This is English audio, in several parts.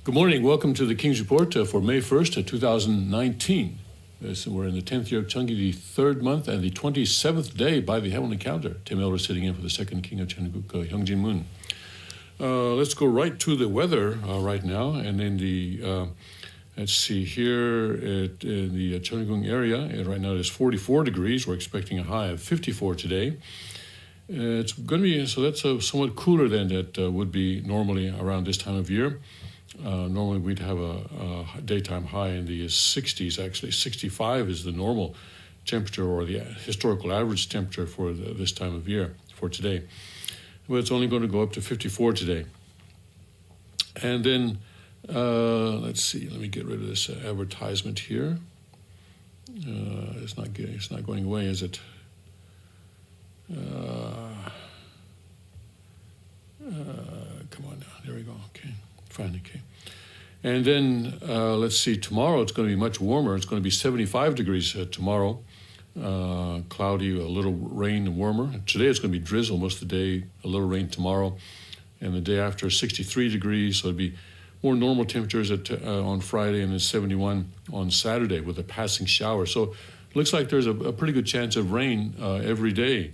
Good morning. Welcome to the King's Report for May 1st, 2019. We're in the 10th year of Chungi, the 3rd month, and the 27th day by the heavenly calendar. Tim Elder sitting in for the second king of Chungguk, Hyungjin Moon. Let's go right to the weather right now. And in the, let's see here, in the Chungung area, right now it is 44 degrees. We're expecting a high of 54 today. It's going to be, so that's somewhat cooler than it would be normally around this time of year. Normally we'd have a daytime high in the 60s. Actually, 65 is the normal temperature or the historical average temperature for this time of year for today. But it's only going to go up to 54 today. And then, let's see, let me get rid of this advertisement here. It's not going away, is it? Come on now, there we go, okay. Fine, okay. And then, let's see, tomorrow it's going to be much warmer. It's going to be 75 degrees tomorrow. Cloudy, a little rain and warmer. Today it's going to be drizzle most of the day, a little rain tomorrow. And the day after, 63 degrees. So it'd be more normal temperatures on Friday, and then 71 on Saturday with a passing shower. So it looks like there's a pretty good chance of rain every day.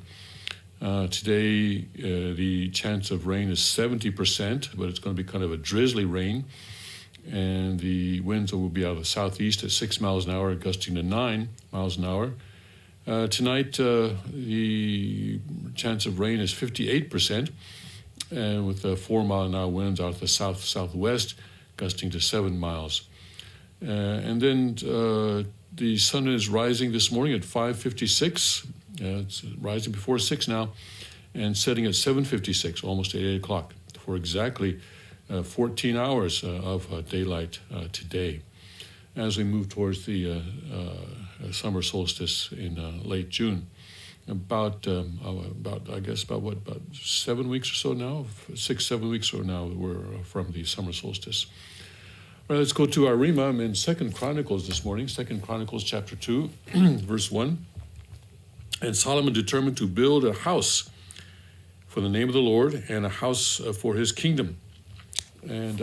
Today, the chance of rain is 70%, but it's going to be kind of a drizzly rain. And the winds will be out of the southeast at 6 miles an hour, gusting to 9 miles an hour. Tonight, the chance of rain is 58%, and with 4 mile an hour winds out of the south-southwest, gusting to 7 miles. And then the sun is rising this morning at 5:56. It's rising before 6 now, and setting at 7:56, almost at 8 o'clock, for exactly 14 hours of daylight today, as we move towards the summer solstice in late June. About 7 weeks or so now, 6-7 weeks or now, we're from the summer solstice. All right, let's go to our Rima. I'm in 2 Chronicles this morning, 2 Chronicles chapter 2, verse 1. And Solomon determined to build a house for the name of the Lord and a house for his kingdom. And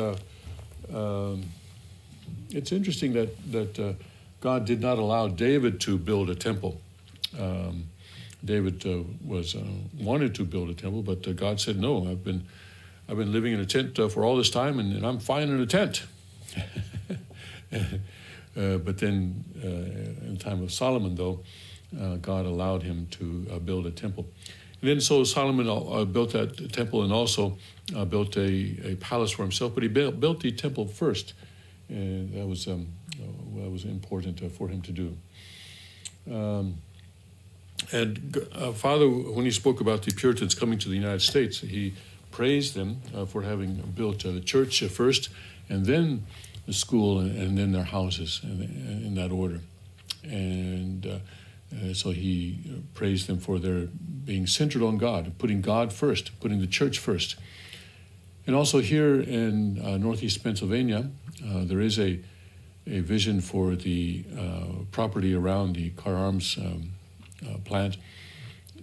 it's interesting that God did not allow David to build a temple. David wanted to build a temple, but God said, no, I've been living in a tent for all this time, and I'm fine in a tent. But then in the time of Solomon, though, God allowed him to build a temple. And then so Solomon built that temple and also built a palace for himself, but he built the temple first. And that was important for him to do. Father, when he spoke about the Puritans coming to the United States, he praised them for having built the church first, and then the school, and then their houses, in that order. And so he praised them for their being centered on God, putting God first, putting the church first. And also here in northeast Pennsylvania, there is a vision for the property around the Car Arms plant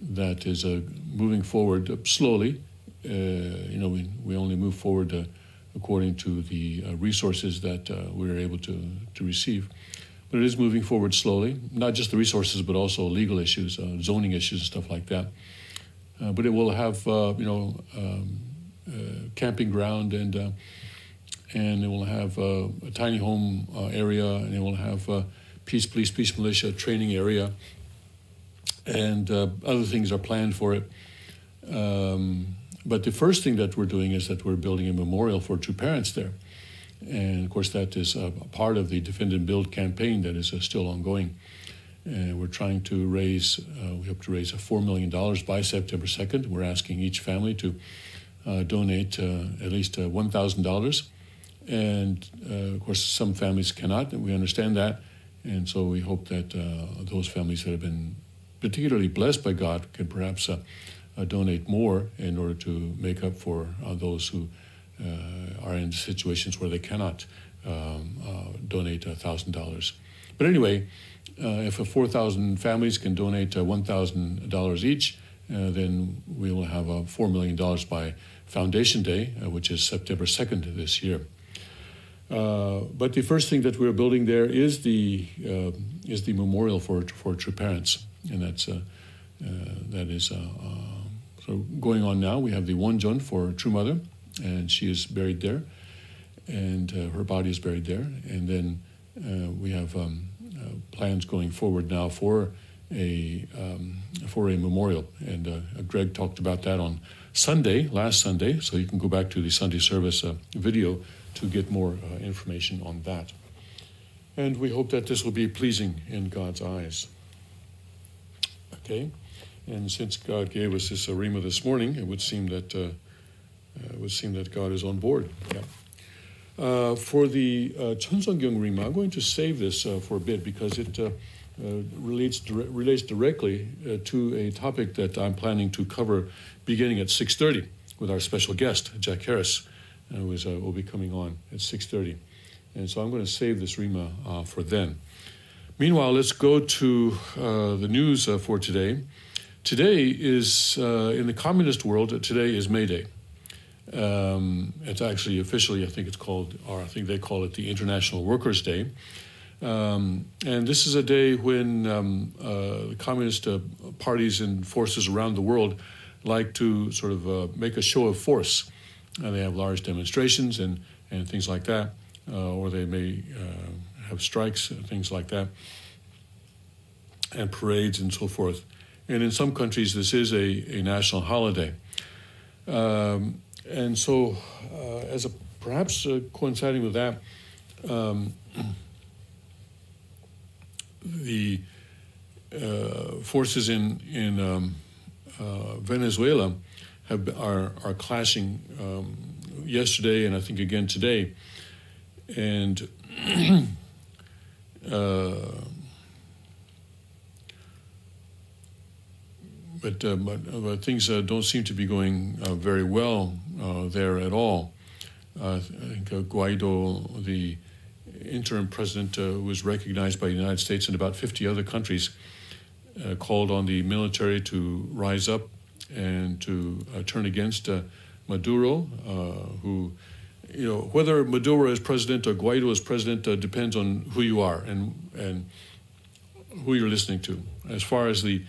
that is moving forward slowly. We only move forward according to the resources that we're able to receive. But it is moving forward slowly, not just the resources, but also legal issues, zoning issues, and stuff like that. But it will have, camping ground, and it will have a tiny home area, and it will have peace police, peace militia training area, and other things are planned for it. But the first thing that we're doing is that we're building a memorial for two parents there. And of course, that is a part of the Defend and Build campaign that is still ongoing. And we're trying to raise, we hope to raise $4 million by September 2nd. We're asking each family to donate at least $1,000. And of course, some families cannot, and we understand that. And so we hope that those families that have been particularly blessed by God can perhaps donate more in order to make up for those who are in situations where they cannot donate $1,000. But anyway, if 4,000 families can donate $1,000 each, then we will have $4 million by Foundation Day, which is September 2nd this year. But the first thing that we're building there is the memorial for true parents, and that is so going on now. We have the Wonjeon for True Mother, and she is buried there, and her body is buried there. And then we have plans going forward now for a memorial. And Greg talked about that on last Sunday, so you can go back to the Sunday service video to get more information on that. And we hope that this will be pleasing in God's eyes. Okay, and since God gave us this rhema this morning, it would seem that God is on board. Yeah. For the Cheonseongyung rhema, I'm going to save this for a bit because it relates directly to a topic that I'm planning to cover beginning at 6:30 with our special guest, Jack Harris, who will be coming on at 6:30. And so I'm going to save this rhema for then. Meanwhile, let's go to the news for today. Today is, in the communist world, today is May Day. It's actually officially, I think they call it the International Workers' Day. And this is a day when the communist parties and forces around the world like to sort of make a show of force. They have large demonstrations and things like that, or they may have strikes and things like that, and parades and so forth. And in some countries, this is a national holiday. And so, perhaps coinciding with that, the forces in Venezuela are clashing yesterday, and I think again today. And but things don't seem to be going very well there at all. I think Guaido, the interim president, who was recognized by the United States and about 50 other countries, called on the military to rise up and to turn against Maduro, who, whether Maduro is president or Guaido is president depends on who you are and who you're listening to. As far as the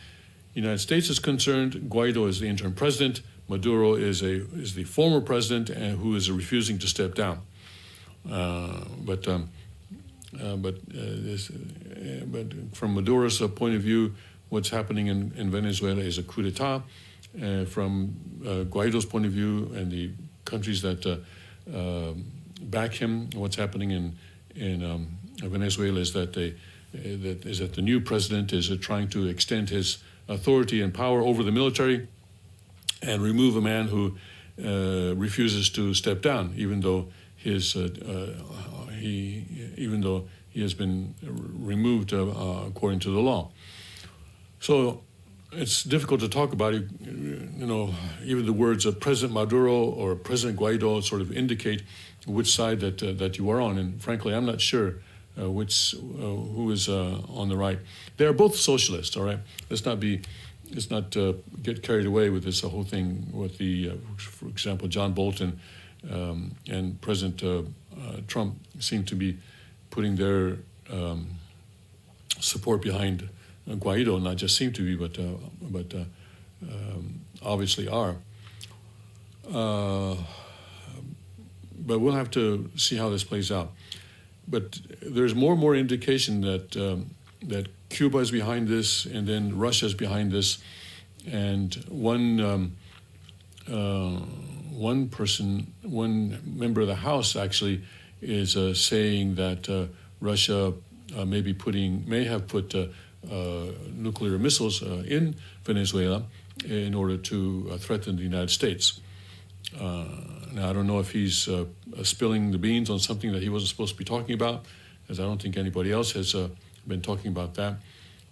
United States is concerned, Guaido is the interim president. Maduro is the former president and who is refusing to step down. But from Maduro's point of view, what's happening in Venezuela is a coup d'état. From Guaido's point of view and the countries that back him, what's happening in Venezuela is that the new president is trying to extend his authority and power over the military and remove a man who refuses to step down, even though he has been removed according to the law. So it's difficult to talk about it. Even the words of President Maduro or President Guaido sort of indicate which side that you are on. And frankly, I'm not sure who is on the right. They are both socialists. All right. Let's not get carried away with this whole thing with for example, John Bolton and President Trump seem to be putting their support behind Guaido. Not just seem to be, but obviously are. But we'll have to see how this plays out. But there's more and more indication that Cuba is behind this, and then Russia is behind this, and one member of the House actually is saying that Russia may have put nuclear missiles in Venezuela in order to threaten the United States. Now, I don't know if he's spilling the beans on something that he wasn't supposed to be talking about, as I don't think anybody else has been talking about that.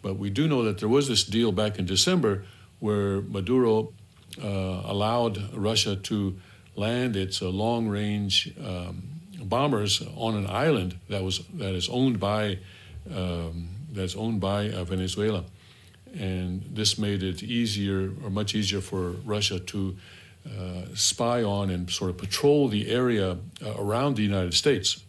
But we do know that there was this deal back in December where Maduro allowed Russia to land its long-range bombers on an island that is owned by Venezuela, and this made it much easier for Russia to spy on and sort of patrol the area around the United States.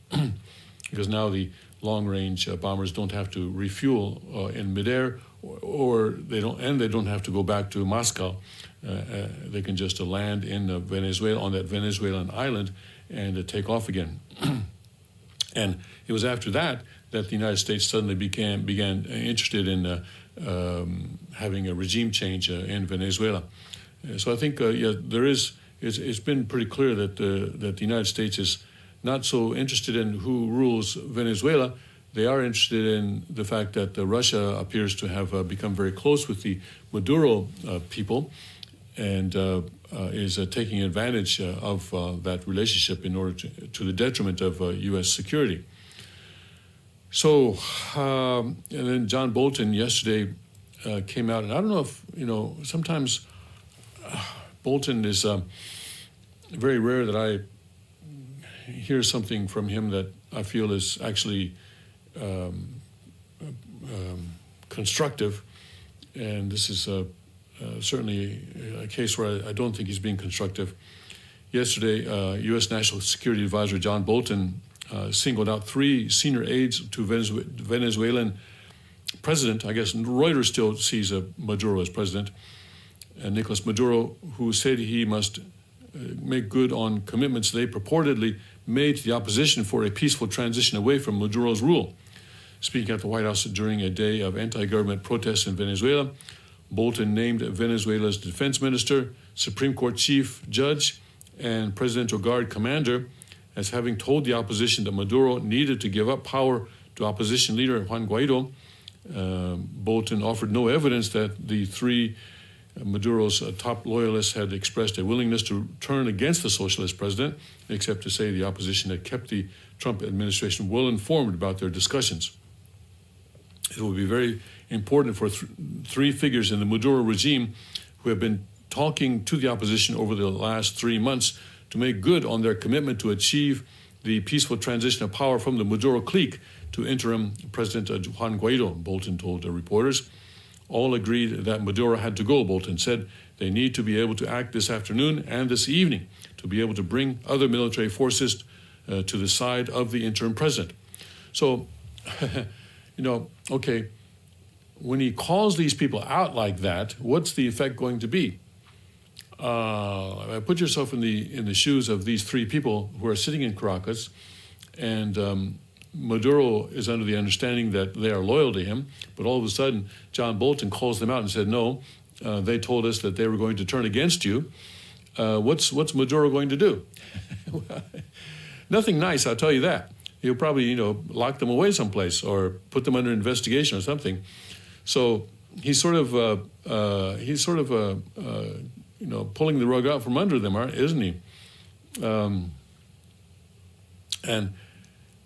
because now the long-range bombers don't have to refuel in midair, or they don't have to go back to Moscow. They can just land in Venezuela, on that Venezuelan island, and take off again. And it was after that the United States suddenly began interested in having a regime change in Venezuela. So I think it's been pretty clear that the United States is not so interested in who rules Venezuela. They are interested in the fact that Russia appears to have become very close with the Maduro people, and is taking advantage of that relationship in order to the detriment of U.S. security. So, and then John Bolton yesterday came out, and I don't know if, sometimes Bolton is very rare that I hear something from him that I feel is actually constructive, and this is certainly a case where I don't think he's being constructive. Yesterday, U.S. National Security Advisor John Bolton singled out 3 senior aides to Venezuelan president. I guess Reuters still sees Maduro as president, and Nicolas Maduro, who said he must make good on commitments they purportedly made to the opposition for a peaceful transition away from Maduro's rule. Speaking at the White House during a day of anti-government protests in Venezuela, Bolton named Venezuela's defense minister, Supreme Court chief judge, and presidential guard commander as having told the opposition that Maduro needed to give up power to opposition leader Juan Guaido. Bolton offered no evidence that the 3 Maduro's top loyalists had expressed a willingness to turn against the socialist president, except to say the opposition had kept the Trump administration well informed about their discussions. It will be very important for 3 figures in the Maduro regime who have been talking to the opposition over the last 3 months to make good on their commitment to achieve the peaceful transition of power from the Maduro clique to interim President Juan Guaido, Bolton told reporters. All agreed that Maduro had to go, Bolton said. They need to be able to act this afternoon and this evening to be able to bring other military forces to the side of the interim president. So, okay, when he calls these people out like that, what's the effect going to be? Put yourself in the shoes of these 3 people who are sitting in Caracas, and Maduro is under the understanding that they are loyal to him, but all of a sudden John Bolton calls them out and said, no, they told us that they were going to turn against you. What's Maduro going to do? Nothing nice, I'll tell you that. He'll probably, lock them away someplace or put them under investigation or something. So he's sort of pulling the rug out from under them, isn't he?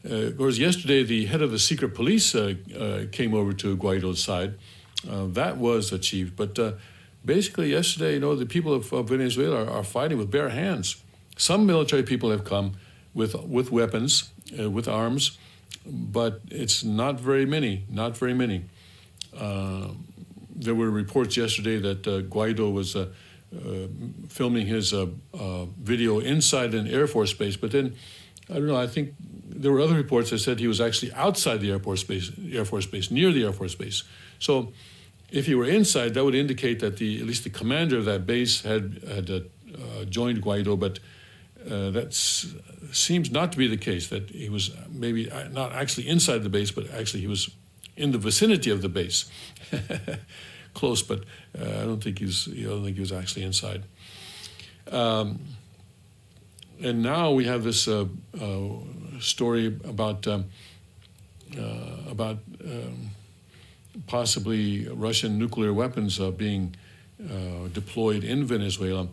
Of course, yesterday the head of the secret police came over to Guaido's side. That was achieved, but basically yesterday, the people of Venezuela are fighting with bare hands. Some military people have come with weapons, with arms, but it's not very many. Not very many. There were reports yesterday that Guaido was filming his video inside an Air Force base, but then I don't know. I think there were other reports that said he was actually outside the Air Force base, near the Air Force base. So, if he were inside, that would indicate that at least the commander of that base had joined Guaido, but that seems not to be the case. That he was maybe not actually inside the base, but actually he was in the vicinity of the base, close. But I don't think he was actually inside. And now we have this story about possibly Russian nuclear weapons being deployed in Venezuela.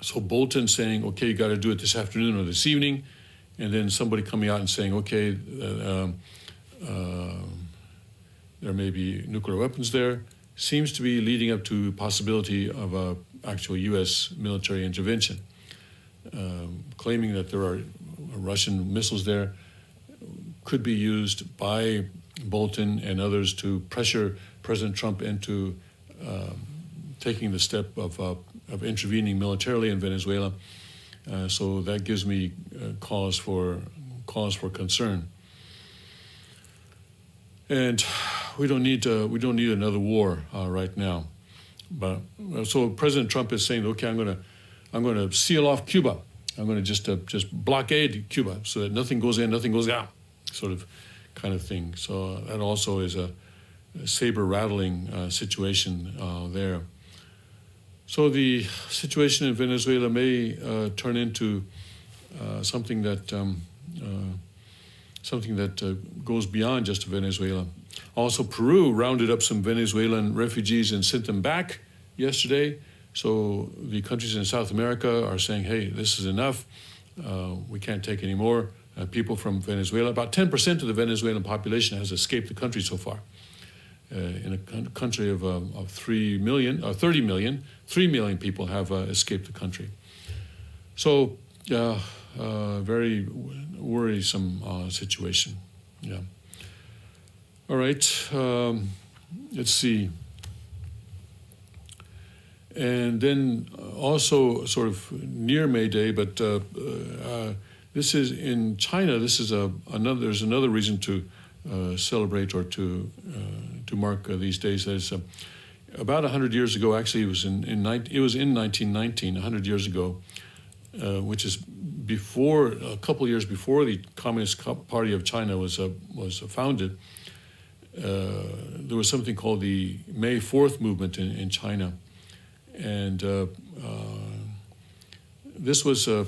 So Bolton saying, okay, you got to do it this afternoon or this evening, and then somebody coming out and saying, okay, there may be nuclear weapons there, seems to be leading up to possibility of actual U.S. military intervention, claiming that there are Russian missiles there, could be used by Bolton and others to pressure President Trump into taking the step of intervening militarily in Venezuela. So that gives me cause for concern. And we don't need another war right now. But so President Trump is saying, okay, I'm going to seal off Cuba. I'm going to just blockade Cuba so that nothing goes in, nothing goes out, sort of kind of thing. So that also is a saber rattling situation there. So the situation in Venezuela may turn into something that goes beyond just Venezuela. Also, Peru rounded up some Venezuelan refugees and sent them back yesterday. So the countries in South America are saying, hey, this is enough. We can't take any more people from Venezuela. About 10% of the Venezuelan population has escaped the country so far. In a country of 3 million, 30 million, 3 million people have escaped the country. So, very worrisome situation. Yeah. All right. Let's see. And then also sort of near May Day, but this is in China. This is there's another reason to celebrate or to mark these days. There's about 100 years ago. Actually, it was in 1919, 100 years ago, which is a couple years before the Communist Party of China was founded. There was something called the May 4th movement in China. And this was a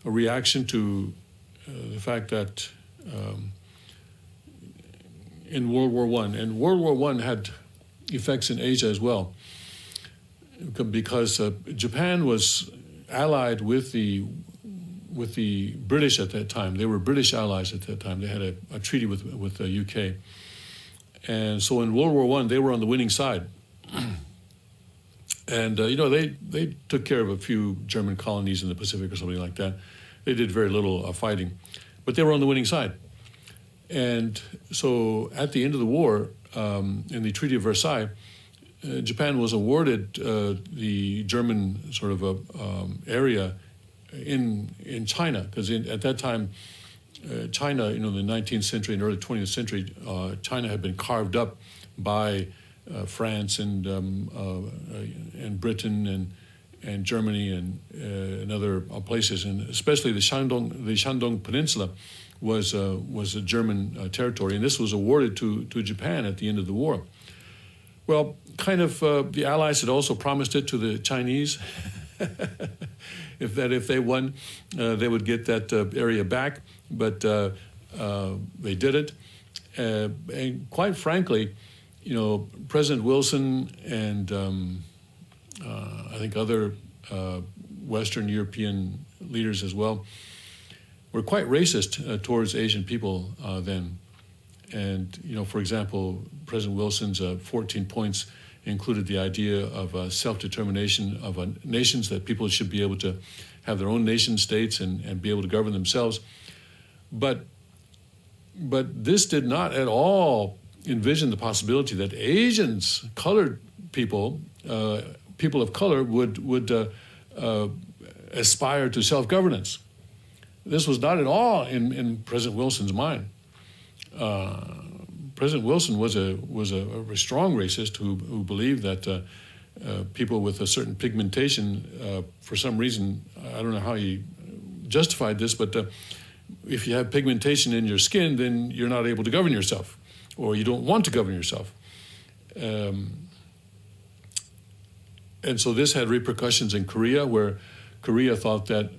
reaction to the fact that in World War I, and World War I had effects in Asia as well, because Japan was allied with the British at that time. They were British allies at that time. They had a treaty with the UK. And so in World War I, they were on the winning side. And, they took care of a few German colonies in the Pacific or something like that. They did very little fighting, but they were on the winning side. And so at the end of the war, in the Treaty of Versailles, Japan was awarded the German sort of area in China, because at that time, China, in the 19th century and early 20th century, China had been carved up by France and Britain and Germany and other places, and especially the Shandong Peninsula was a German territory, and this was awarded to Japan at the end of the war. Well, kind of the Allies had also promised it to the Chinese, if they won, they would get that area back, but they didn't. And quite frankly, President Wilson and I think other Western European leaders as well were quite racist towards Asian people then. And, for example, President Wilson's 14 points included the idea of self-determination of nations, that people should be able to have their own nation states and be able to govern themselves. But this did not at all envision the possibility that Asians, colored people, people of color, would aspire to self-governance. This was not at all in President Wilson's mind. President Wilson was a strong racist who believed that people with a certain pigmentation, for some reason, I don't know how he justified this, but if you have pigmentation in your skin, then you're not able to govern yourself, or you don't want to govern yourself. And so this had repercussions in Korea, where Koreans thought that,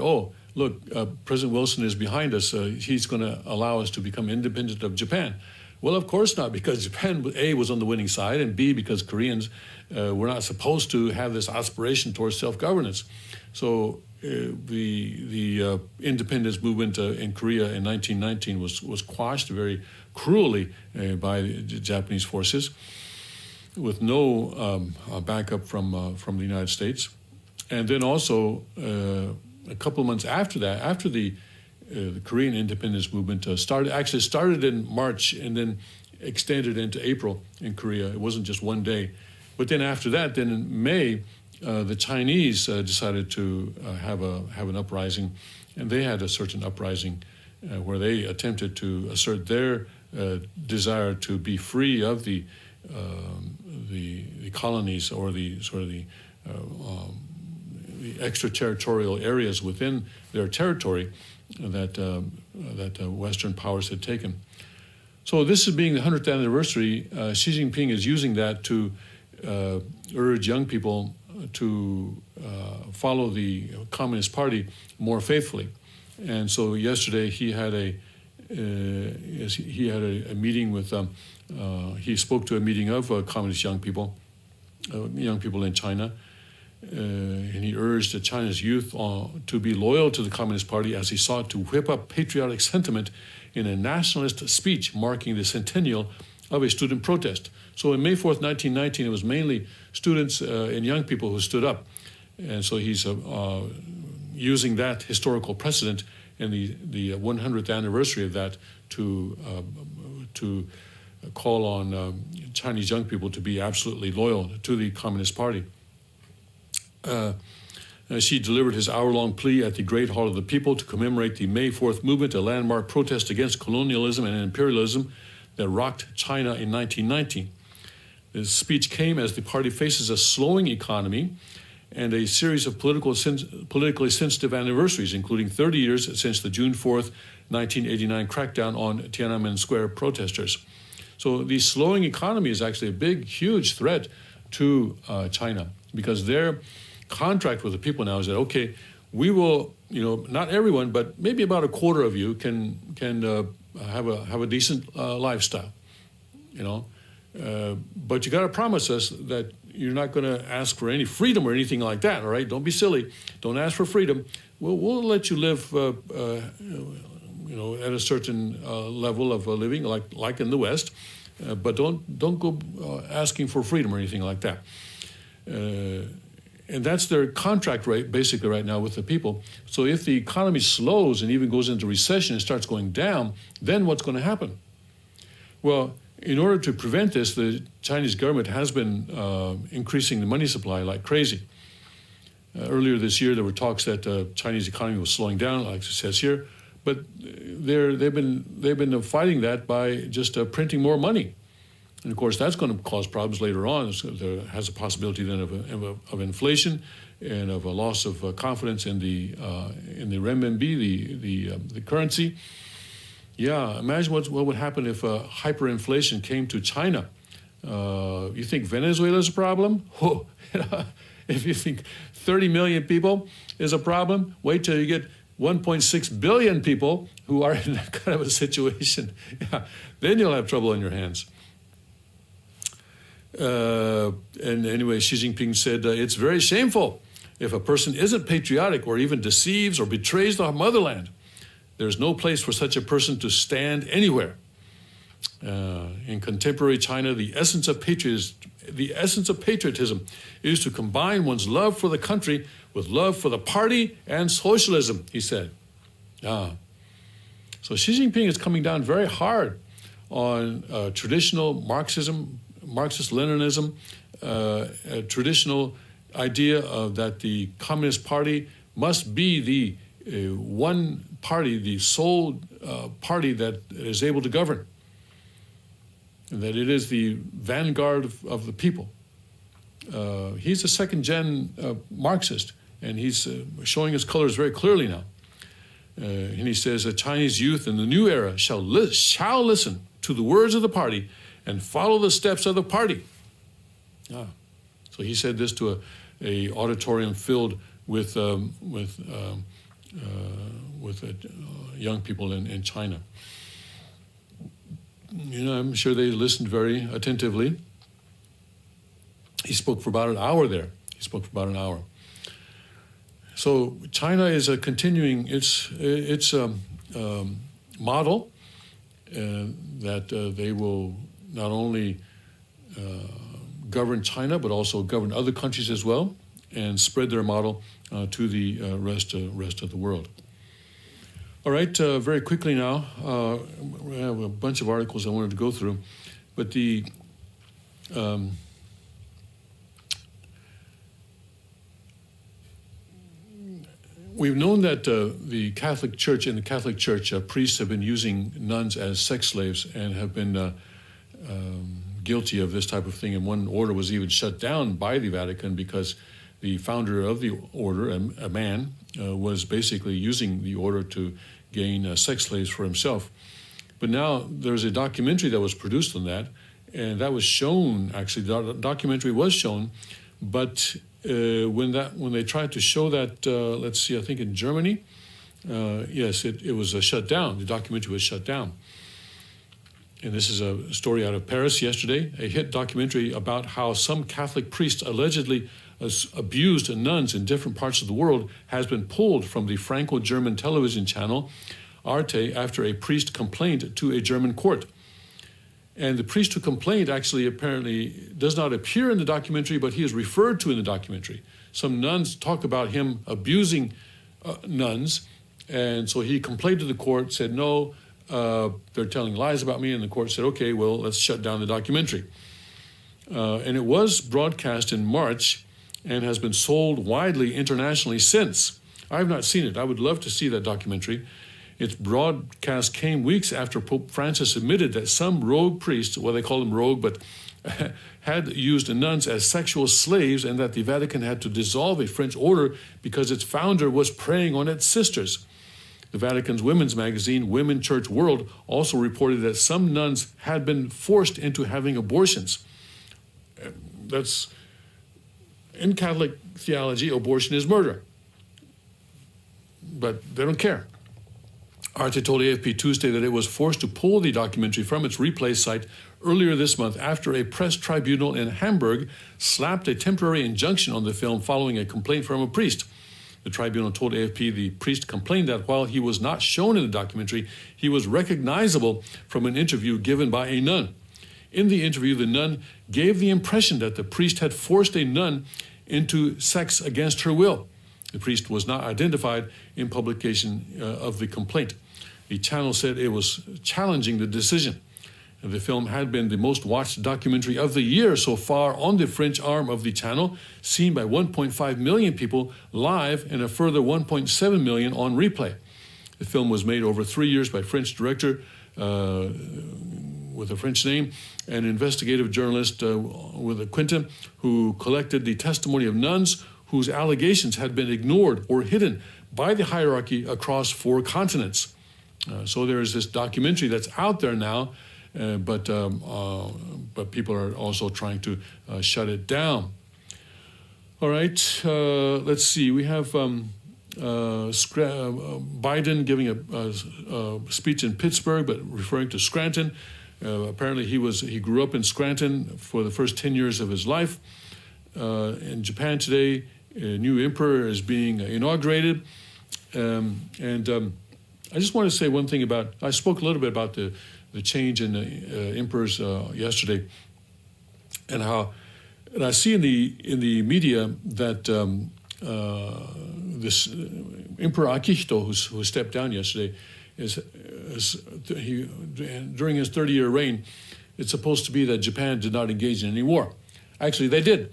oh, look, President Wilson is behind us. He's going to allow us to become independent of Japan. Well, of course not, because Japan, A, was on the winning side, and B, because Koreans were not supposed to have this aspiration towards self-governance. So the independence movement in Korea in 1919 was quashed very cruelly by the Japanese forces, with no backup from the United States. And then also, a couple of months after that, after the Korean independence movement started in March and then extended into April in Korea. It wasn't just one day. But then after that, then in May, the Chinese decided to have an uprising, and they had a certain uprising where they attempted to assert their desire to be free of the colonies or the extraterritorial areas within their territory that Western powers had taken. So this is being the 100th anniversary. Xi Jinping is using that to urge young people to follow the Communist Party more faithfully. And so yesterday he had a meeting with. He spoke to a meeting of communist young people in China, and he urged China's youth to be loyal to the Communist Party as he sought to whip up patriotic sentiment in a nationalist speech marking the centennial of a student protest. So on May 4th, 1919, it was mainly students and young people who stood up. And so he's using that historical precedent and the 100th anniversary of that to call on Chinese young people to be absolutely loyal to the Communist Party. Xi delivered his hour-long plea at the Great Hall of the People to commemorate the May 4th movement, a landmark protest against colonialism and imperialism that rocked China in 1919. This speech came as the party faces a slowing economy and a series of politically sensitive anniversaries, including 30 years since the June 4th, 1989 crackdown on Tiananmen Square protesters. So the slowing economy is actually a big, huge threat to China, because their contract with the people now is that, okay, we will, not everyone, but maybe about a quarter of you can have a decent lifestyle, but you got to promise us that you're not going to ask for any freedom or anything like that. All right, don't be silly. Don't ask for freedom. We'll let you live, at a certain level of living, like in the West, but don't go asking for freedom or anything like that. And that's their contract rate basically right now with the people. So if the economy slows and even goes into recession and starts going down, then what's going to happen? Well, in order to prevent this, the Chinese government has been increasing the money supply like crazy. Earlier this year, there were talks that the Chinese economy was slowing down, like it says here, but they've been fighting that by just printing more money. And of course, that's going to cause problems later on. So there has a possibility then of inflation and of a loss of confidence in the renminbi, the currency. Yeah, imagine what would happen if hyperinflation came to China. You think Venezuela is a problem? Oh, if you think 30 million people is a problem, wait till you get 1.6 billion people who are in that kind of a situation. Yeah, then you'll have trouble on your hands. And anyway, Xi Jinping said, it's very shameful if a person isn't patriotic or even deceives or betrays the motherland. There's no place for such a person to stand anywhere. In contemporary China, the essence of patriotism is to combine one's love for the country with love for the party and socialism, he said. So Xi Jinping is coming down very hard on traditional Marxism, Marxist-Leninism, a traditional idea that the Communist Party must be the one party, the sole party that is able to govern, and that it is the vanguard of the people. He's a second-gen Marxist, and he's showing his colors very clearly now. And he says, the Chinese youth in the new era shall listen to the words of the party and follow the steps of the party. So he said this to a auditorium filled with young people in China. I'm sure they listened very attentively. He spoke for about an hour there. So China is continuing its model that they will not only govern China, but also govern other countries as well, and spread their model to the rest of the world. All right, very quickly now, we have a bunch of articles I wanted to go through, but we've known that the Catholic Church, in the Catholic Church, priests have been using nuns as sex slaves and have been guilty of this type of thing. And one order was even shut down by the Vatican because the founder of the order, a man, was basically using the order to gain sex slaves for himself. But now there's a documentary that was produced on that, and that was shown, actually, the documentary was shown, but when they tried to show that, let's see, I think in Germany, yes, it was shut down. The documentary was shut down. And this is a story out of Paris yesterday, a hit documentary about how some Catholic priests allegedly abused nuns in different parts of the world has been pulled from the Franco-German television channel Arte after a priest complained to a German court. And the priest who complained actually apparently does not appear in the documentary, but he is referred to in the documentary. Some nuns talk about him abusing nuns, and so he complained to the court, said, no, they're telling lies about me, and the court said, okay, well, let's shut down the documentary. And it was broadcast in March and has been sold widely internationally since. I have not seen it. I would love to see that documentary. Its broadcast came weeks after Pope Francis admitted that some rogue priests, well, they call them rogue, but had used nuns as sexual slaves, and that the Vatican had to dissolve a French order because its founder was preying on its sisters. The Vatican's women's magazine, Women Church World, also reported that some nuns had been forced into having abortions. That's, in Catholic theology, abortion is murder. But they don't care. Arte told AFP Tuesday that it was forced to pull the documentary from its replay site earlier this month after a press tribunal in Hamburg slapped a temporary injunction on the film following a complaint from a priest. The tribunal told AFP the priest complained that while he was not shown in the documentary, he was recognizable from an interview given by a nun. In the interview, the nun gave the impression that the priest had forced a nun into sex against her will. The priest was not identified in publication of the complaint. The channel said it was challenging the decision. The film had been the most watched documentary of the year so far on the French arm of the channel, seen by 1.5 million people live and a further 1.7 million on replay. The film was made over 3 years by French director with a French name, an investigative journalist with a quinta, who collected the testimony of nuns whose allegations had been ignored or hidden by the hierarchy across 4 continents. So there is this documentary that's out there now, but people are also trying to shut it down. All right, let's see. We have Biden giving a speech in Pittsburgh, but referring to Scranton. Apparently, he grew up in Scranton for the first 10 years of his life. In Japan today, a new emperor is being inaugurated, I just want to say one thing about. I spoke a little bit about the change in the emperors yesterday, and I see in the media that this Emperor Akihito, who stepped down yesterday, during his 30-year reign, it's supposed to be that Japan did not engage in any war. Actually, they did.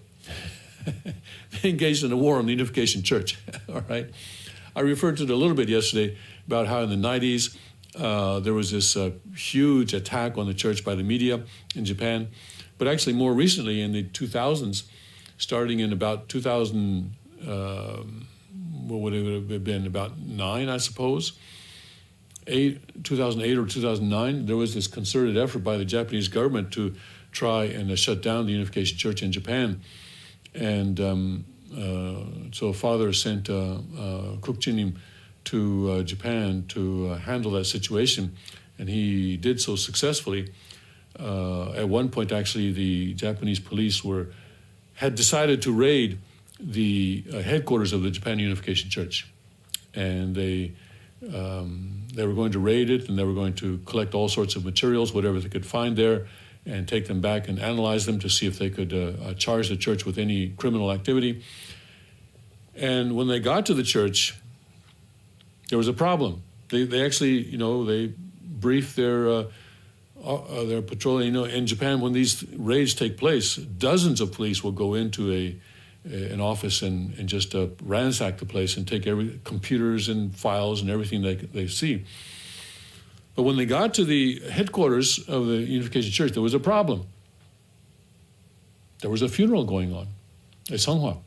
They engaged in a war on the Unification Church. All right, I referred to it a little bit yesterday about how in the 90s. There was this huge attack on the church by the media in Japan. But actually more recently in the 2000s, starting in about 2000, what would it have been, about 9, I suppose, 2008 or 2009, there was this concerted effort by the Japanese government to try and shut down the Unification Church in Japan. And so Father sent Kukjinim to Japan to handle that situation, and he did so successfully. At one point, actually, the Japanese police had decided to raid the headquarters of the Japan Unification Church, and they were going to raid it, and they were going to collect all sorts of materials, whatever they could find there, and take them back and analyze them to see if they could charge the church with any criminal activity. And when they got to the church, there was a problem. They actually, they briefed their patrol. In Japan, when these raids take place, dozens of police will go into an office and just ransack the place and take every computers and files and everything they see. But when they got to the headquarters of the Unification Church, there was a problem. There was a funeral going on at Songhua.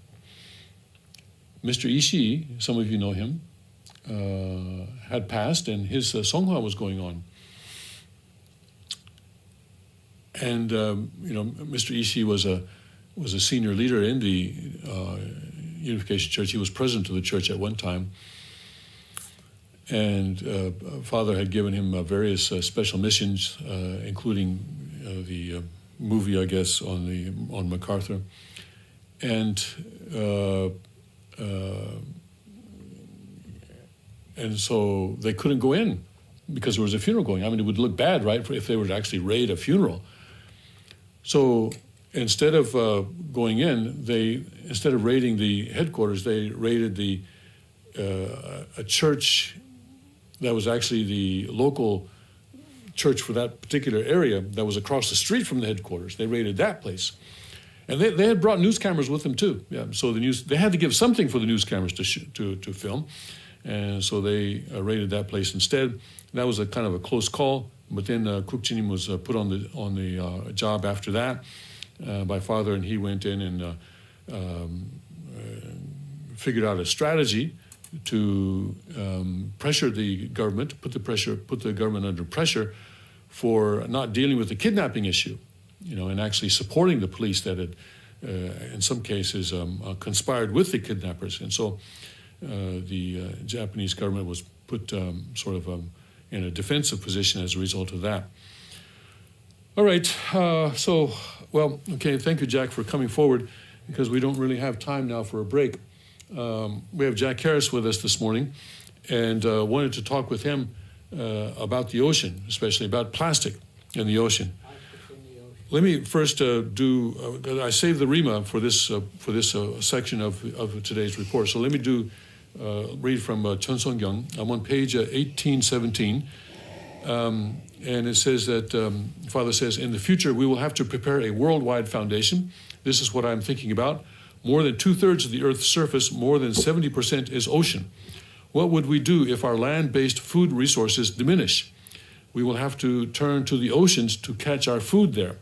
Mr. Ishii, some of you know him, had passed, and his Songhua was going on. And Mr. Ishii was a senior leader in the Unification Church. He was president of the church at one time. And Father had given him various special missions, including the movie, I guess, on MacArthur. And so they couldn't go in because there was a funeral going. I mean, it would look bad, right, if they were to actually raid a funeral. So instead of going in, instead of raiding the headquarters, they raided a church that was actually the local church for that particular area that was across the street from the headquarters. They raided that place. And they had brought news cameras with them too. Yeah, so they had to give something for the news cameras to film. And so they raided that place instead. That was a kind of a close call, but then Kruk Chinim was put on the job after that by Father, and he went in and figured out a strategy to pressure the government, put the government under pressure for not dealing with the kidnapping issue, and actually supporting the police that had, in some cases, conspired with the kidnappers. And so the Japanese government was put in a defensive position as a result of that. All right, okay, thank you, Jack, for coming forward, because we don't really have time now for a break. We have Jack Harris with us this morning, and wanted to talk with him about the ocean, especially about plastic in the ocean. Let me first I saved the Rima for this section of today's report. So let me read from Chun Song-gyung. I'm on page 1817, and it says that Father says, in the future we will have to prepare a worldwide foundation. This is what I'm thinking about. More than 2/3 of the Earth's surface, more than 70% is ocean. What would we do if our land-based food resources diminish? We will have to turn to the oceans to catch our food there.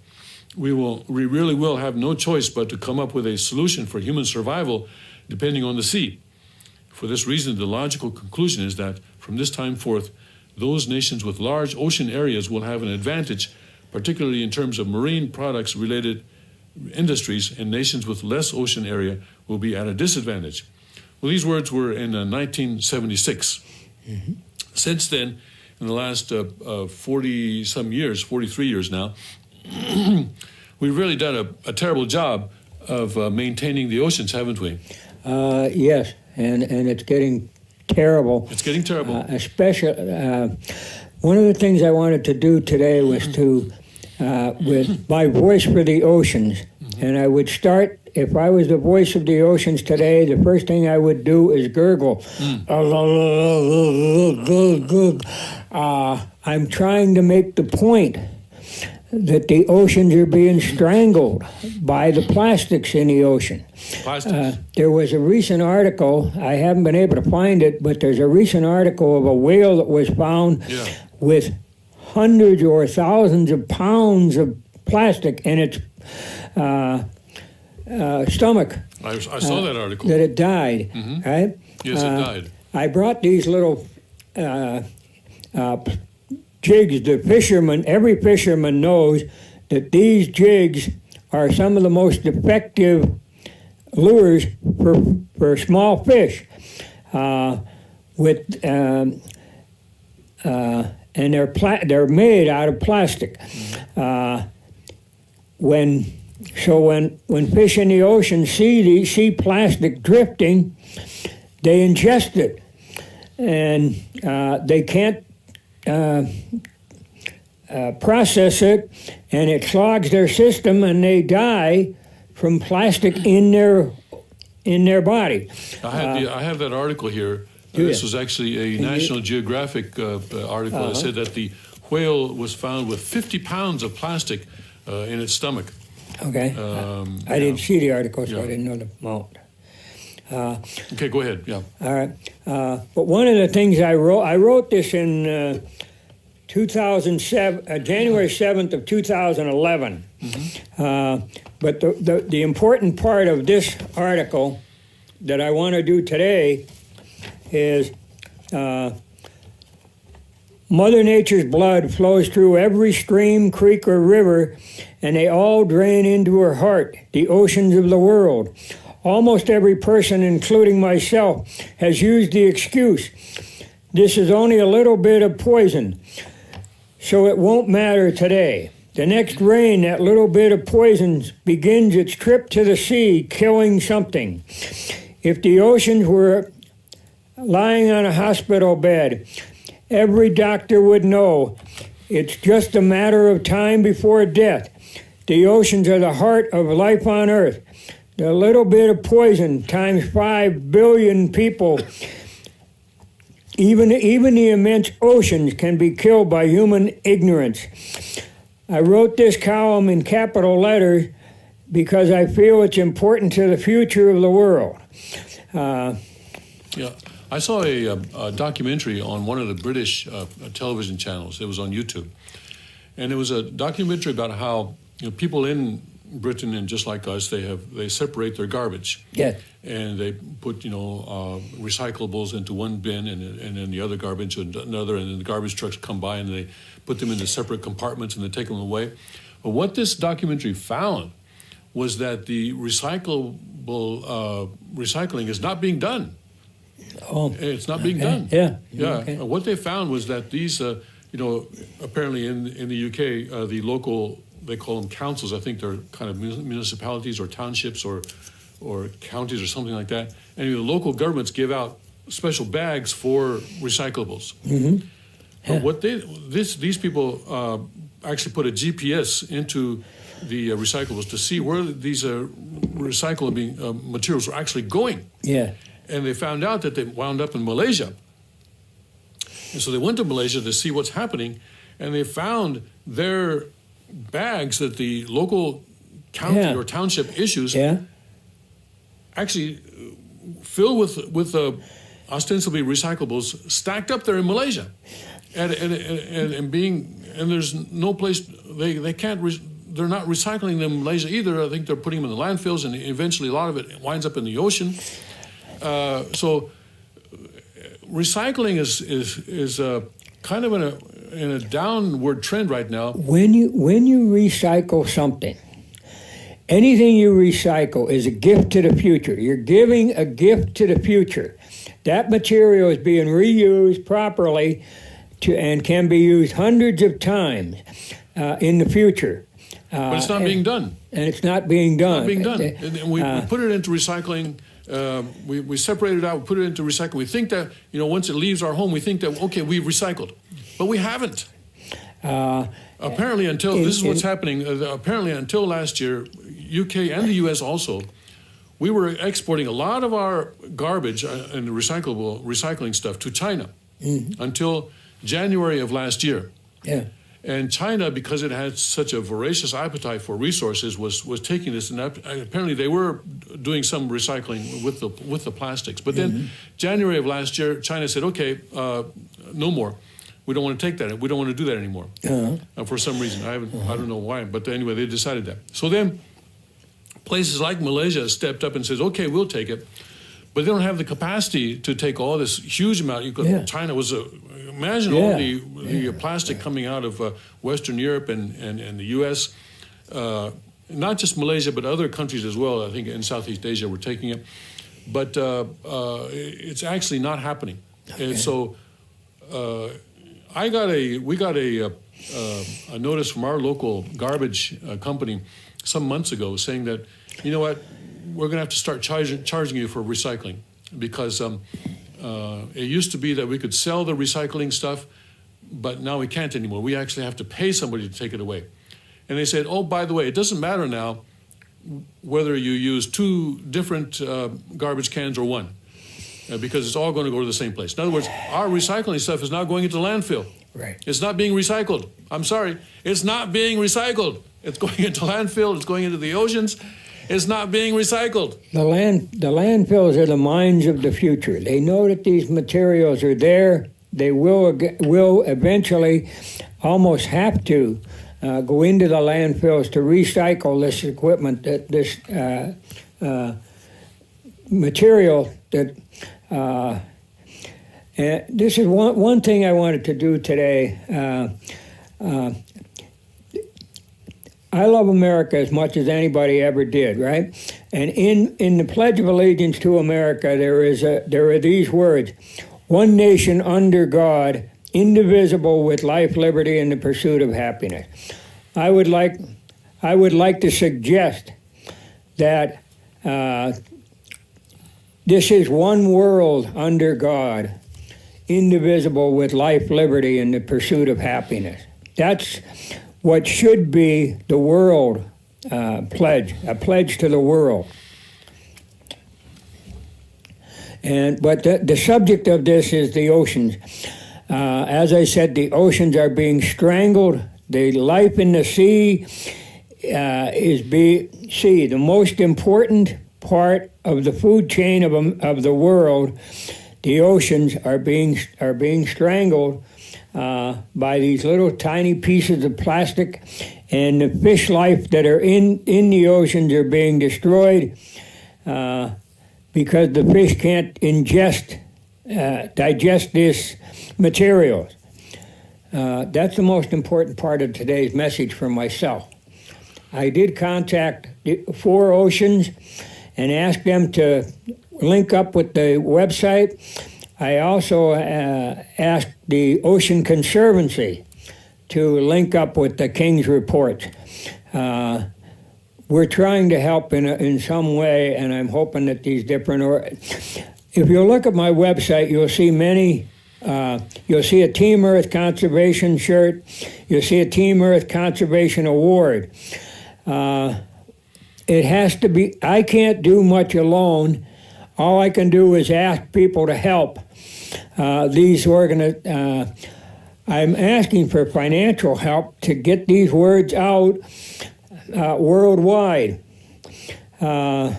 We really will have no choice but to come up with a solution for human survival depending on the sea. For this reason, the logical conclusion is that from this time forth, those nations with large ocean areas will have an advantage, particularly in terms of marine products related industries, and nations with less ocean area will be at a disadvantage. Well, these words were in 1976. Mm-hmm. Since then, in the last 40-some years, 43 years now, we've really done a terrible job of maintaining the oceans, haven't we? Yes, and it's getting terrible. It's getting terrible. Especially, one of the things I wanted to do today was to, with my voice for the oceans, mm-hmm. and I would start, if I was the voice of the oceans today, the first thing I would do is gurgle. I'm trying to make the point that the oceans are being strangled by the plastics in the ocean. There was a recent article, I haven't been able to find it, but there's a recent article of a whale that was found with hundreds or thousands of pounds of plastic in its stomach. I saw that article. That it died, mm-hmm. right? Yes, it died. I brought these little jigs. Every fisherman knows that these jigs are some of the most effective lures for small fish. And they're made out of plastic. When fish in the ocean see plastic drifting, they ingest it, and they can't process it, and it clogs their system, and they die from plastic in their body. I have that article here. This was actually a National Geographic article that said that the whale was found with 50 pounds of plastic in its stomach. Okay. I didn't see the article, so Yeah. I didn't know the amount. Okay, go ahead. Yeah. All right. But one of the things I wrote this in 2007, January 7th of 2011. But the important part of this article that I want to do today is Mother Nature's blood flows through every stream, creek, or river, and they all drain into her heart, the oceans of the world. Almost every person, including myself, has used the excuse, this is only a little bit of poison, so it won't matter today. The next rain, that little bit of poison begins its trip to the sea, killing something. If the oceans were lying on a hospital bed, every doctor would know it's just a matter of time before death. The oceans are the heart of life on Earth. The little bit of poison times 5 billion people. Even the immense oceans can be killed by human ignorance. I wrote this column in capital letters because I feel it's important to the future of the world. Yeah. I saw a documentary on one of the British television channels. It was on YouTube. And it was a documentary about how people in Britain, and just like us, they separate their garbage. Yeah. And they put recyclables into one bin, and then the other garbage into another, and then the garbage trucks come by and they put them into separate compartments and they take them away. But what this documentary found was that the recycling is not being done. Oh, it's not being done. Yeah. Yeah. Okay. What they found was that these, apparently in the UK, the local, they call them councils. I think they're kind of municipalities or townships or counties or something like that. And the local governments give out special bags for recyclables. Mm-hmm. Yeah. What these people actually put a GPS into the recyclables to see where these recyclable materials are actually going. Yeah. And they found out that they wound up in Malaysia. And so they went to Malaysia to see what's happening, and they found their bags that the local county or township issues actually filled with ostensibly recyclables stacked up there in Malaysia. And there's no place, they can't, they're not recycling them in Malaysia either. I think they're putting them in the landfills, and eventually a lot of it winds up in the ocean. So recycling is kind of in a downward trend right now. When you recycle something, anything you recycle is a gift to the future. You're giving a gift to the future. That material is being reused properly and can be used hundreds of times in the future. But it's not being done. And it's not being done. It's not being done. And we put it into recycling. We separate it out, we put it into recycling. We think that, once it leaves our home, we think that, okay, we've recycled. But we haven't. Apparently this is what's happening. Apparently until last year, UK and the US also, we were exporting a lot of our garbage and recycling stuff to China until January of last year. Yeah. And China, because it had such a voracious appetite for resources, was taking this, and apparently they were doing some recycling with the plastics. But then January of last year, China said, okay, no more. We don't want to take that. We don't want to do that anymore. For some reason. I don't know why. But anyway, they decided that. So then places like Malaysia stepped up and says, okay, we'll take it. But they don't have the capacity to take all this huge amount. China was imagine all the plastic coming out of Western Europe and the U.S., not just Malaysia, but other countries as well. I think in Southeast Asia were taking it. But it's actually not happening. Okay. And so we got a notice from our local garbage company some months ago saying that, you know what, we're going to have to start charging you for recycling because it used to be that we could sell the recycling stuff, but now we can't anymore. We actually have to pay somebody to take it away. And they said, oh, by the way, it doesn't matter now whether you use 2 different garbage cans or 1, because it's all going to go to the same place. In other words, our recycling stuff is now going into landfill. Right. It's not being recycled. I'm sorry. It's not being recycled. It's going into landfill. It's going into the oceans. It's not being recycled. The landfills are the mines of the future. They know that these materials are there. They will eventually almost have to go into the landfills to recycle this equipment, this material that. And this is one thing I wanted to do today. I love America as much as anybody ever did, right? And in the Pledge of Allegiance to America, there are these words: one nation under God, indivisible, with life, liberty, and the pursuit of happiness. I would like to suggest that this is one world under God, indivisible, with life, liberty, and the pursuit of happiness. That's what should be the world pledge, a pledge to the world. But the subject of this is the oceans. As I said, the oceans are being strangled. The life in the sea the most important part of the food chain of the world. The oceans are being strangled by these little tiny pieces of plastic, and the fish life that are in the oceans are being destroyed because the fish can't digest this material. That's the most important part of today's message for myself. I did contact the 4 oceans and ask them to link up with the website. I also asked the Ocean Conservancy to link up with the King's Report. We're trying to help in some way, and I'm hoping that these different... If you look at my website, you'll see many... you'll see a Team Earth Conservation shirt. You'll see a Team Earth Conservation Award. It has to be... I can't do much alone. All I can do is ask people to help. I'm asking for financial help to get these words out worldwide. I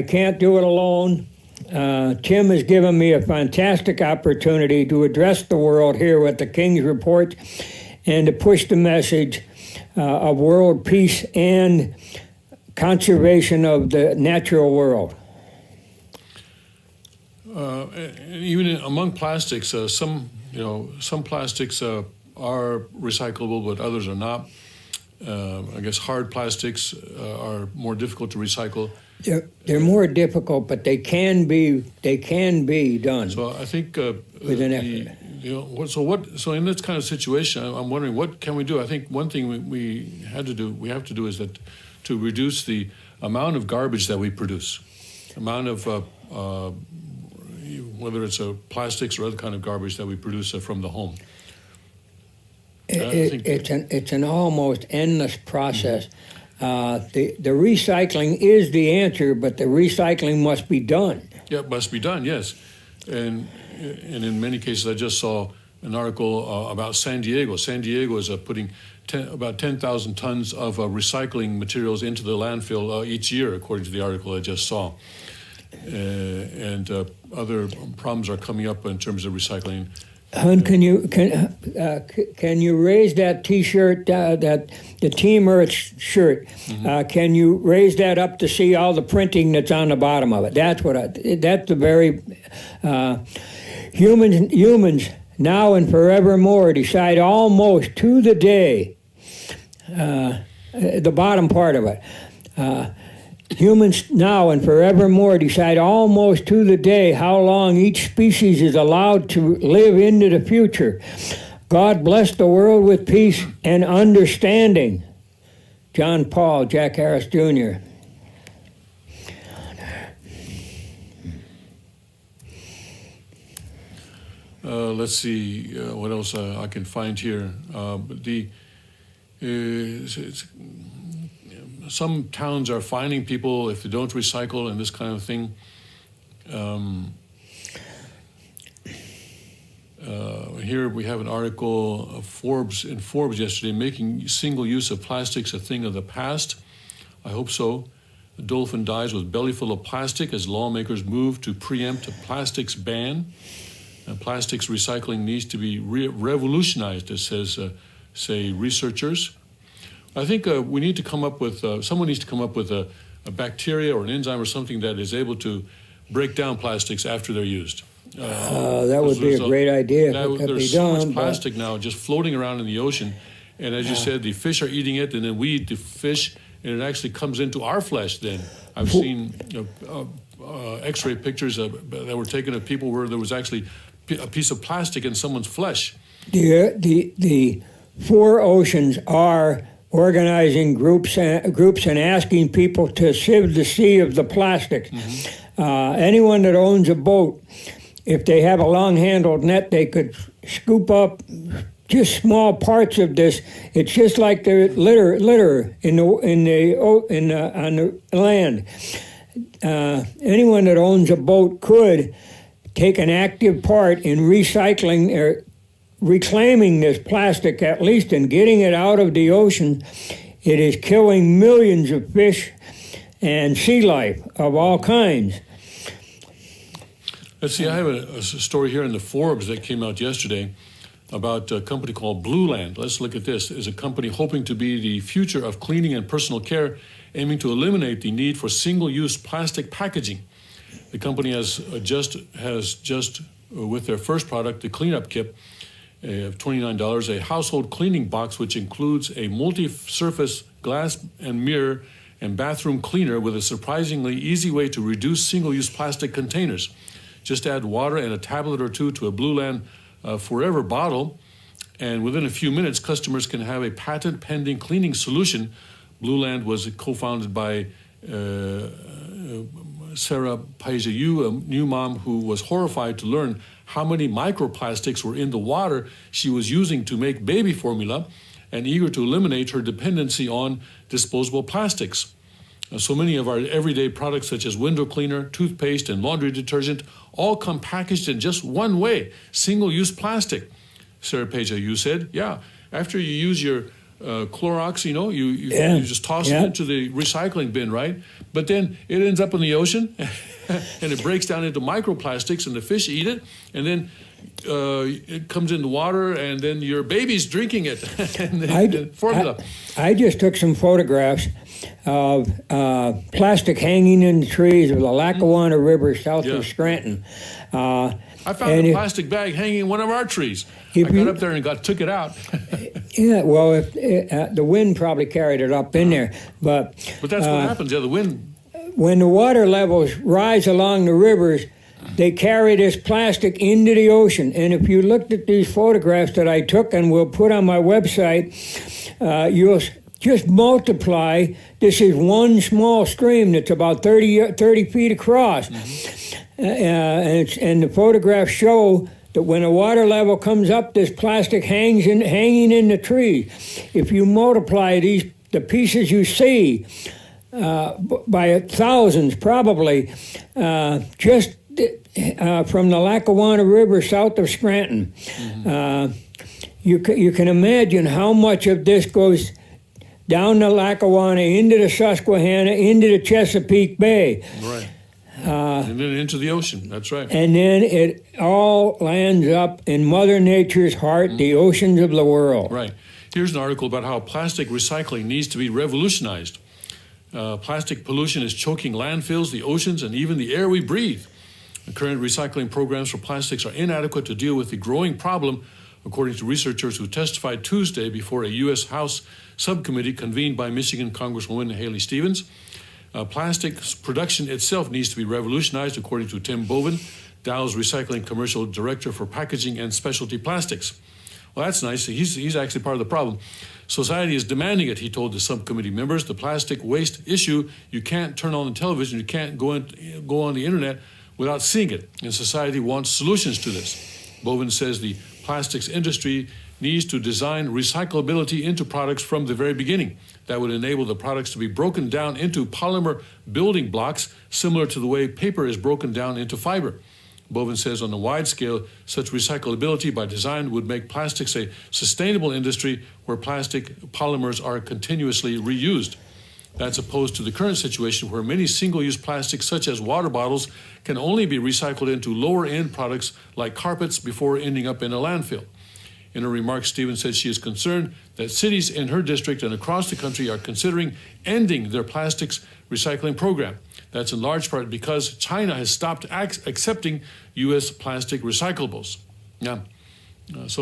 can't do it alone. Tim has given me a fantastic opportunity to address the world here with the King's Report and to push the message of world peace and conservation of the natural world. Even among plastics, some plastics are recyclable, but others are not. I guess hard plastics are more difficult to recycle. They're more difficult, but they can be done. So I think with an effort. So in this kind of situation, I'm wondering what can we do? I think one thing we have to do is that to reduce the amount of garbage that we produce, amount of whether it's plastics or other kind of garbage that we produce from the home. It's an almost endless process. The recycling is the answer, but the recycling must be done. Yeah, it must be done, yes. And in many cases, I just saw an article about San Diego. San Diego is putting about 10,000 tons of recycling materials into the landfill each year, according to the article I just saw. And other problems are coming up in terms of recycling. Hun, can you raise that T-shirt, that the Team Earth shirt? Mm-hmm. Can you raise that up to see all the printing that's on the bottom of it? That's the very humans now and forevermore decide almost to the day. The bottom part of it. Humans now and forevermore decide almost to the day how long each species is allowed to live into the future. God bless the world with peace and understanding. John Paul, Jack Harris, Jr. Let's see what else I can find here. Some towns are fining people if they don't recycle and this kind of here we have an article of Forbes yesterday, making single use of plastics a thing of the past. I hope so. A dolphin dies with belly full of plastic as lawmakers move to preempt a plastics ban. Plastics recycling needs to be revolutionized, it says, say researchers. I think we need to come up with, someone needs to come up with a bacteria or an enzyme or something that is able to break down plastics after they're used. That would be a great idea. There's so much plastic now just floating around in the ocean. And as you said, the fish are eating it, and then we eat the fish, and it actually comes into our flesh then. I've seen X-ray pictures that were taken of people where there was actually a piece of plastic in someone's flesh. The four oceans are organizing groups and asking people to sieve the sea of the plastics. Mm-hmm. Anyone that owns a boat, if they have a long-handled net, they could scoop up just small parts of this. It's just like the litter on the land. Anyone that owns a boat could take an active part in recycling or reclaiming this plastic, at least, and getting it out of the ocean. It is killing millions of fish and sea life of all kinds. Let's see, I have a story here in the Forbes that came out yesterday about a company called Blue Land. Let's look at this. It's a company hoping to be the future of cleaning and personal care, aiming to eliminate the need for single-use plastic packaging. The company has just with their first product, the cleanup kit of $29, a household cleaning box which includes a multi-surface glass and mirror and bathroom cleaner with a surprisingly easy way to reduce single-use plastic containers. Just add water and a tablet or two to a Blue Land Forever bottle, and within a few minutes, customers can have a patent-pending cleaning solution. Blue Land was co-founded by Sarah Paisayu, a new mom who was horrified to learn how many microplastics were in the water she was using to make baby formula, and eager to eliminate her dependency on disposable plastics. So many of our everyday products, such as window cleaner, toothpaste, and laundry detergent, all come packaged in just one way, single-use plastic. Sarah Paisayu said, yeah, after you use your Clorox, you just toss it into the recycling bin, right? But then it ends up in the ocean, and it breaks down into microplastics, and the fish eat it, and then it comes in the water, and then your baby's drinking it. And formula. I just took some photographs of plastic hanging in the trees of the Lackawanna River south of Scranton. I found a plastic bag hanging in one of our trees. I got up there and took it out. Yeah, well, the wind probably carried it up in there. But that's what happens, the wind. When the water levels rise along the rivers, they carry this plastic into the ocean. And if you looked at these photographs that I took and will put on my website, you'll just multiply. This is one small stream that's about 30 feet across. Mm-hmm. And the photographs show that when the water level comes up, this plastic hanging in the tree. If you multiply the pieces you see by thousands, probably, just from the Lackawanna River south of Scranton, mm-hmm. You can imagine how much of this goes down the Lackawanna, into the Susquehanna, into the Chesapeake Bay. Right. And then into the ocean, that's right. And then it all lands up in Mother Nature's heart, the oceans of the world. Right. Here's an article about how plastic recycling needs to be revolutionized. Plastic pollution is choking landfills, the oceans, and even the air we breathe. The current recycling programs for plastics are inadequate to deal with the growing problem, according to researchers who testified Tuesday before a U.S. House subcommittee convened by Michigan Congresswoman Haley Stevens. Plastics production itself needs to be revolutionized, according to Tim Bovin, Dow's Recycling Commercial Director for Packaging and Specialty Plastics. Well, that's nice. He's actually part of the problem. Society is demanding it, he told the subcommittee members. The plastic waste issue, you can't turn on the television, you can't go on the internet without seeing it. And society wants solutions to this. Bovin says the plastics industry needs to design recyclability into products from the very beginning. That would enable the products to be broken down into polymer building blocks, similar to the way paper is broken down into fiber. Bovin says on a wide scale, such recyclability by design would make plastics a sustainable industry where plastic polymers are continuously reused. That's opposed to the current situation where many single-use plastics, such as water bottles, can only be recycled into lower-end products like carpets before ending up in a landfill. In her remarks, Stevens said she is concerned that cities in her district and across the country are considering ending their plastics recycling program. That's in large part because China has stopped accepting U.S. plastic recyclables. That's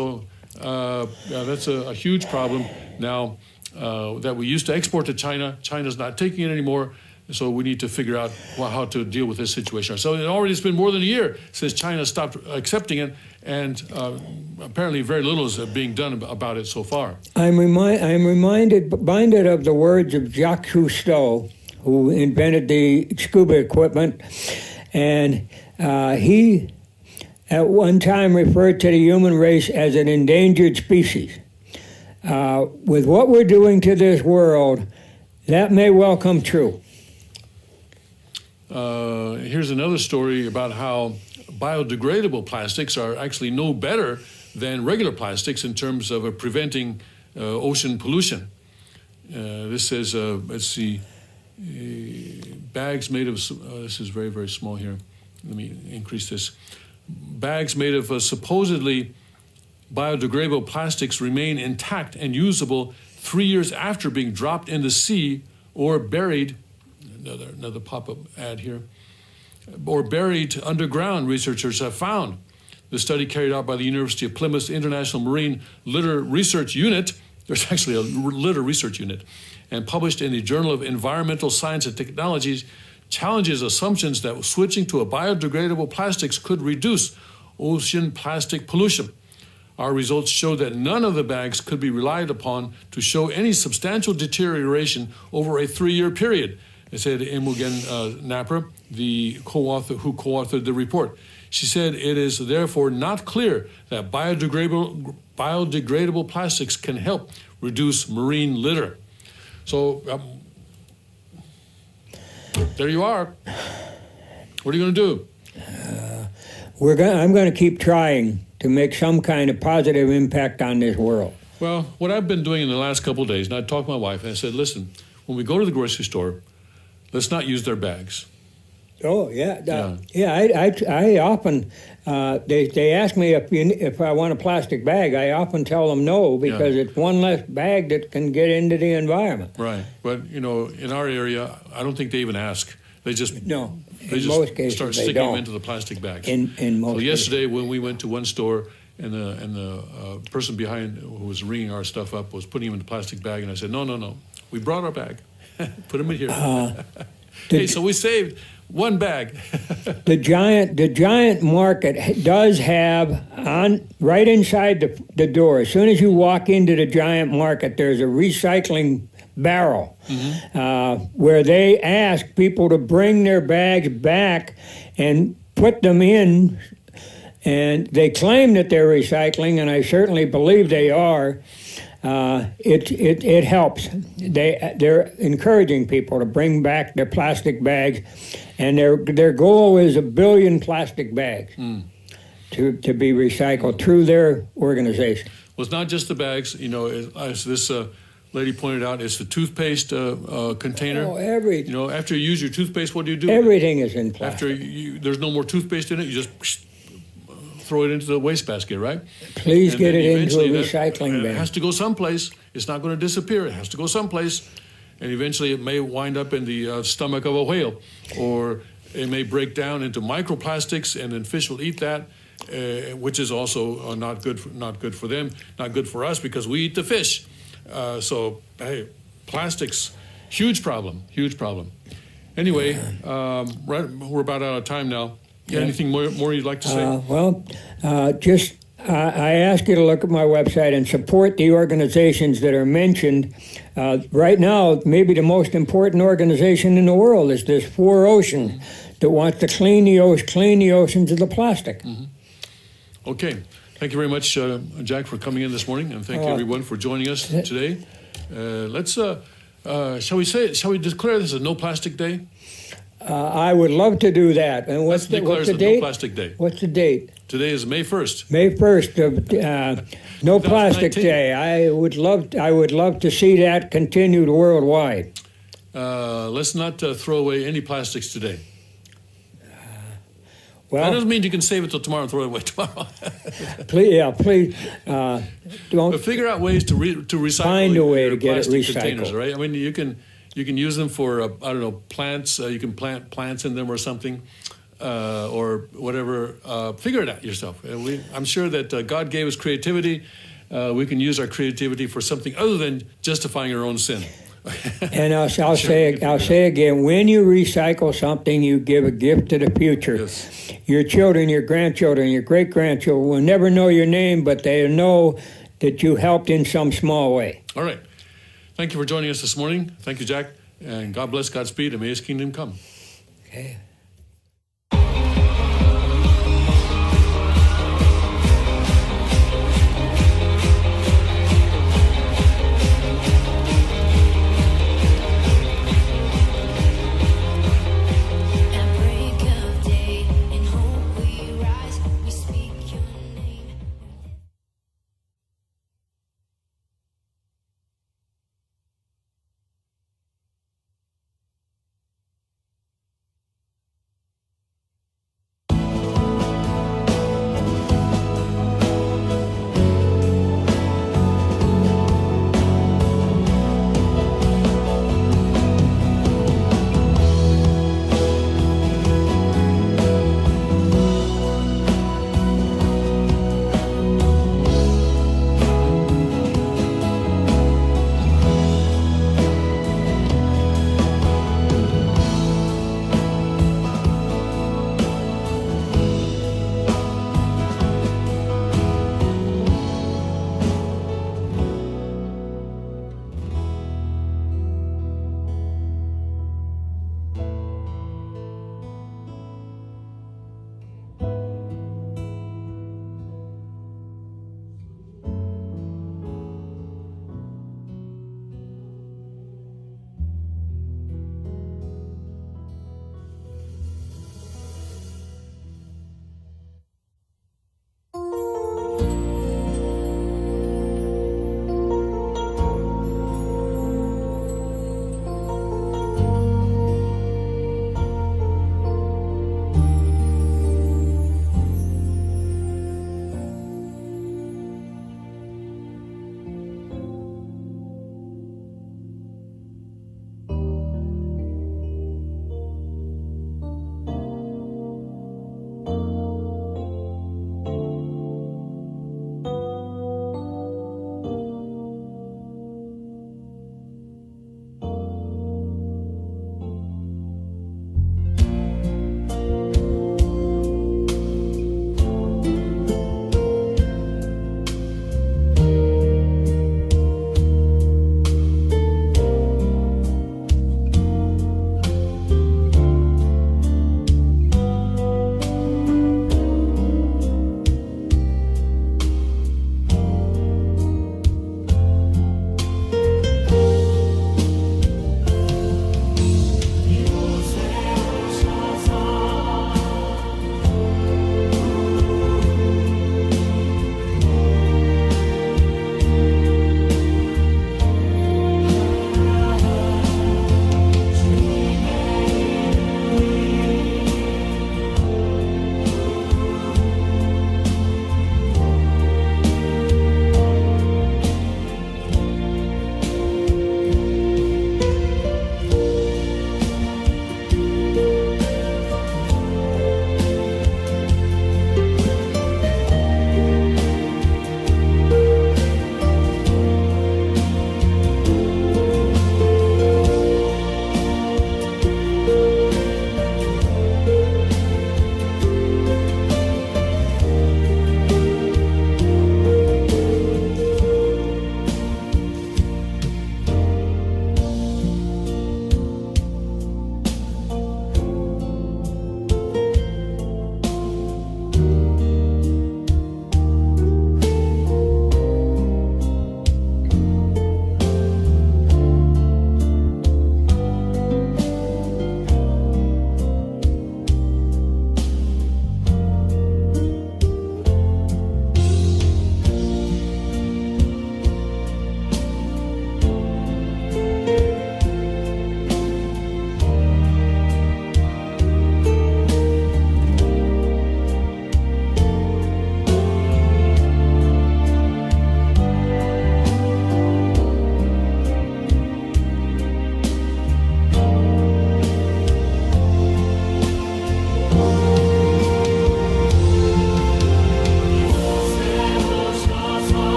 a huge problem now that we used to export to China. China's not taking it anymore. So we need to figure out how to deal with this situation. So it already has been more than a year since China stopped accepting it, and apparently very little is being done about it so far. I'm reminded of the words of Jacques Cousteau, who invented the scuba equipment, and he at one time referred to the human race as an endangered species. With what we're doing to this world, that may well come true. Here's another story about how biodegradable plastics are actually no better than regular plastics in terms of preventing ocean pollution. This says, let's see, bags made of, this is very, very small here. Let me increase this. Bags made of supposedly biodegradable plastics remain intact and usable 3 years after being dropped in the sea or buried. Another pop-up ad here. Or buried underground, researchers have found. The study carried out by the University of Plymouth's International Marine Litter Research Unit, there's actually a litter research unit, and published in the Journal of Environmental Science and Technologies, challenges assumptions that switching to a biodegradable plastics could reduce ocean plastic pollution. Our results show that none of the bags could be relied upon to show any substantial deterioration over a 3-year period, said Imogen Napper, who co-authored the report. She said it is therefore not clear that biodegradable plastics can help reduce marine litter. So there you are. What are you going to do? I'm going to keep trying to make some kind of positive impact on this world. Well, what I've been doing in the last couple of days, and I talked to my wife, and I said, listen, when we go to the grocery store, let's not use their bags. Oh, yeah. I often, they ask me if I want a plastic bag. I often tell them no, because it's one less bag that can get into the environment. Right. But, in our area, I don't think they even ask. They just most cases, start sticking them into the plastic bags. In most cases. Yesterday, when we went to one store, and the person behind who was ringing our stuff up was putting them in the plastic bag, and I said, no, we brought our bag. Put them in here. Hey, so we saved one bag. The giant market does have right inside the door. As soon as you walk into the giant market, there's a recycling barrel where they ask people to bring their bags back and put them in. And they claim that they're recycling, and I certainly believe they are. It helps. They're encouraging people to bring back their plastic bags, and their goal is 1 billion plastic bags to be recycled through their organization. Well, it's not just the bags. As this lady pointed out, it's the toothpaste container. Oh, everything. After you use your toothpaste, what do you do? Everything is in plastic. After there's no more toothpaste in it, you just throw it into the wastebasket, right? Please get it into a recycling bin. It has to go someplace. It's not going to disappear. It has to go someplace. And eventually it may wind up in the stomach of a whale, or it may break down into microplastics, and then fish will eat that, which is also not good for them, not good for us, because we eat the fish. So, hey, plastics, huge problem. Anyway, we're about out of time now. Anything more you'd like to say? I ask you to look at my website and support the organizations that are mentioned. Right now, maybe the most important organization in the world is this 4Ocean that wants to clean the oceans of the plastic. Okay. Thank you very much, Jack, for coming in this morning, and thank you everyone for joining us today. Shall we declare this a No Plastic Day? I would love to do that. And what's the date? No Plastic Day. What's the date? Today is May 1st. May 1st of No Plastic Day. I would love to see that continued worldwide. Let's not throw away any plastics today. Well, that doesn't mean you can save it till tomorrow and throw it away tomorrow. please don't. But figure out ways to recycle. Find a way your to get it plastic recycled. Containers, right? I mean, you can use them for plants. You can plant plants in them or something, or whatever. Figure it out yourself. I'm sure that God gave us creativity. We can use our creativity for something other than justifying our own sin. And I'll say again, when you recycle something, you give a gift to the future. Yes. Your children, your grandchildren, your great-grandchildren will never know your name, but they know that you helped in some small way. All right. Thank you for joining us this morning. Thank you, Jack. And God bless, Godspeed, and may His kingdom come. Okay.